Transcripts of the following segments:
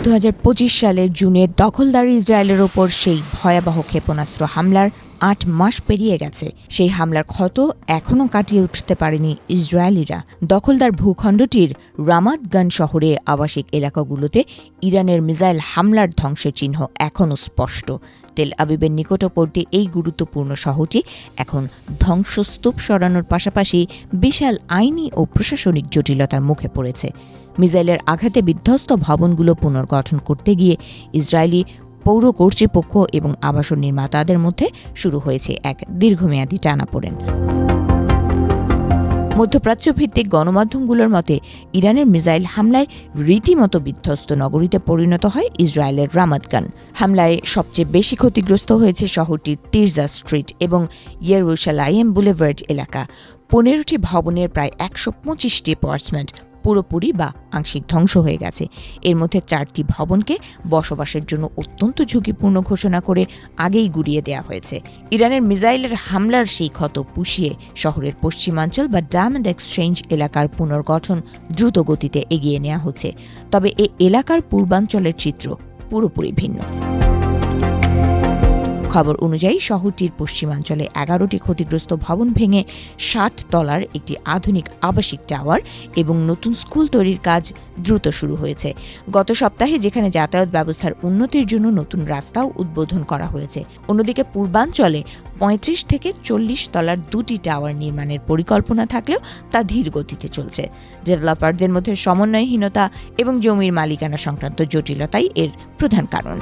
2025 সালের জুনে দখলদার ইসরায়েলের ওপর সেই ভয়াবহ ক্ষেপণাস্ত্র হামলার ৮ মাস পেরিয়ে গেছে। সেই হামলার ক্ষত এখনও কাটিয়ে উঠতে পারেনি ইসরায়েলিরা। দখলদার ভূখণ্ডটির রামাত গান শহরে আবাসিক এলাকাগুলোতে ইরানের মিসাইল হামলার ধ্বংসের চিহ্ন এখনও স্পষ্ট। তেল আবিবের নিকটবর্তী এই গুরুত্বপূর্ণ শহরটি এখন ধ্বংসস্তূপ সরানোর পাশাপাশি বিশাল আইনি ও প্রশাসনিক জটিলতার মুখে পড়েছে। মিসাইলের আঘাতে বিধ্বস্ত ভবনগুলো পুনর্গঠন করতে গিয়ে ইসরায়েলি পৌর কর্তৃপক্ষ এবং আবাসন নির্মাতাদের মধ্যে শুরু হয়েছে এক দীর্ঘমেয়াদী টানাপোড়েন। মধ্যপ্রাচ্য ভিত্তিক গণমাধ্যমগুলোর মতে ইরানের মিসাইল হামলায় রীতিমতো বিধ্বস্ত নগরীতে পরিণত হয় ইসরায়েলের রামাত গান। হামলায় সবচেয়ে বেশি ক্ষতিগ্রস্ত হয়েছে শহরটির তিরজা স্ট্রিট এবং ইয়েরুশালাইম বুলেভার্ড এলাকা। 15টি ভবনের প্রায় 125টি অ্যাপার্টমেন্ট পুরোপুরি বা আংশিক ধ্বংস হয়ে গেছে। এর মধ্যে 4টি ভবনকে বসবাসের জন্য অত্যন্ত ঝুঁকিপূর্ণ ঘোষণা করে আগেই গুড়িয়ে দেওয়া হয়েছে। ইরানের মিসাইলের হামলার সেই ক্ষত পুষিয়ে শহরের পশ্চিমাঞ্চল বা ডায়মন্ড এক্সচেঞ্জ এলাকার পুনর্গঠন দ্রুত গতিতে এগিয়ে নেওয়া হচ্ছে। তবে এ এলাকার পূর্বাঞ্চলের চিত্র পুরোপুরি ভিন্ন। খবর অনুযায়ী শহরটির পশ্চিমাঞ্চলে 11টি ক্ষতিগ্রস্ত ভবন ভেঙে 60 তলার একটি আধুনিক আবাসিক টাওয়ার এবং নতুন স্কুল তৈরির কাজ দ্রুত শুরু হয়েছে। গত সপ্তাহে যেখানে যাতায়াত ব্যবস্থার উন্নতির জন্য নতুন রাস্তাও উদ্বোধন করা হয়েছে। অন্যদিকে পূর্বাঞ্চলে 35 থেকে 40 তলার 2টি টাওয়ার নির্মাণের পরিকল্পনা থাকলেও তা ধীর গতিতে চলছে। ডেভেলপারদের মধ্যে সমন্বয়হীনতা এবং জমির মালিকানা সংক্রান্ত জটিলতাই এর প্রধান কারণ।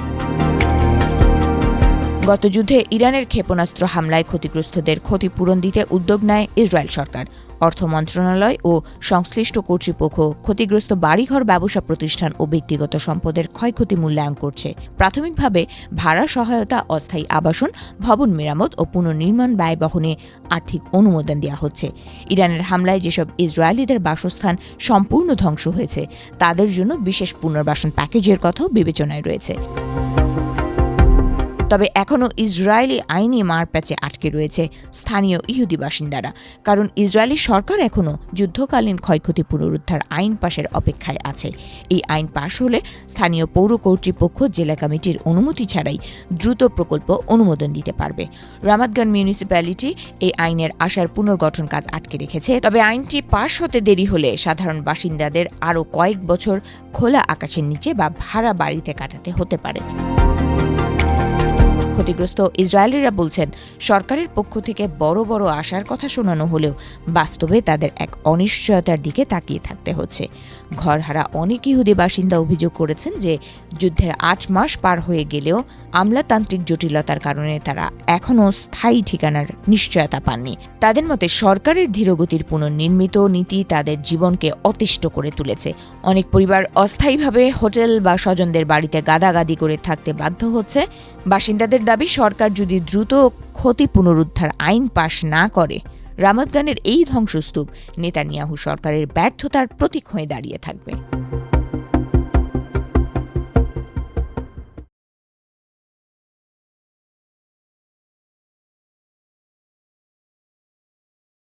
গত যুদ্ধে ইরানের ক্ষেপণাস্ত্র হামলায় ক্ষতিগ্রস্তদের ক্ষতিপূরণ দিতে উদ্যোগ নেয় ইসরায়েল সরকার। অর্থ মন্ত্রণালয় ও সংশ্লিষ্ট কর্তৃপক্ষ ক্ষতিগ্রস্ত বাড়িঘর, ব্যবসা প্রতিষ্ঠান ও ব্যক্তিগত সম্পদের ক্ষয়ক্ষতি মূল্যায়ন করছে। প্রাথমিকভাবে ভাড়া সহায়তা, অস্থায়ী আবাসন, ভবন মেরামত ও পুনর্নির্মাণ ব্যয় বহনে আর্থিক অনুমোদন দেওয়া হচ্ছে। ইরানের হামলায় যেসব ইসরায়েলিদের বাসস্থান সম্পূর্ণ ধ্বংস হয়েছে তাদের জন্য বিশেষ পুনর্বাসন প্যাকেজের কথাও বিবেচনায় রয়েছে। তবে এখনও ইসরায়েলি আইনি মারপ্যাচে আটকে রয়েছে স্থানীয় ইহুদি বাসিন্দারা, কারণ ইসরায়েলি সরকার এখনও যুদ্ধকালীন ক্ষয়ক্ষতি পুনরুদ্ধার আইন পাশের অপেক্ষায় আছে। এই আইন পাশ হলে স্থানীয় পৌর কর্তৃপক্ষ জেলা কমিটির অনুমতি ছাড়াই দ্রুত প্রকল্প অনুমোদন দিতে পারবে। রামাত গান মিউনিসিপ্যালিটি এই আইনের আশার পুনর্গঠন কাজ আটকে রেখেছে। তবে আইনটি পাশ হতে দেরি হলে সাধারণ বাসিন্দাদের আরও কয়েক বছর খোলা আকাশের নিচে বা ভাড়া বাড়িতে কাটাতে হতে পারে। ক্ষতিগ্রস্ত ইসরায়েলিরা বলছেন, সরকারের পক্ষ থেকে বড় বড় আশার কথা শোনানো হলেও বাস্তবে তাদের এক অনিশ্চয়তার দিকে তাকিয়ে থাকতে হচ্ছে। ঘরহারা অনেক ইহুদি বাসিন্দা অভিযোগ করেছেন যে যুদ্ধের 8 মাস পার হয়ে গেলেও আমলাতান্ত্রিক জটিলতার কারণে তারা এখনও স্থায়ী ঠিকানার নিশ্চয়তা পাননি। তাদের মতে সরকারের ধীরগতির পুনর্নির্মিত নীতি তাদের জীবনকে অতিষ্ঠ করে তুলেছে। অনেক পরিবার অস্থায়ীভাবে হোটেল বা স্বজনদের বাড়িতে গাদাগাদি করে থাকতে বাধ্য হচ্ছে। বাসিন্দাদের দাবি, সরকার যদি দ্রুত ক্ষতি পুনরুদ্ধার আইন পাশ না করে, রামাত গানের এই ধ্বংসস্তূপ নেতানিয়াহু সরকারের ব্যর্থতার প্রতীক হয়ে দাঁড়িয়ে থাকবে।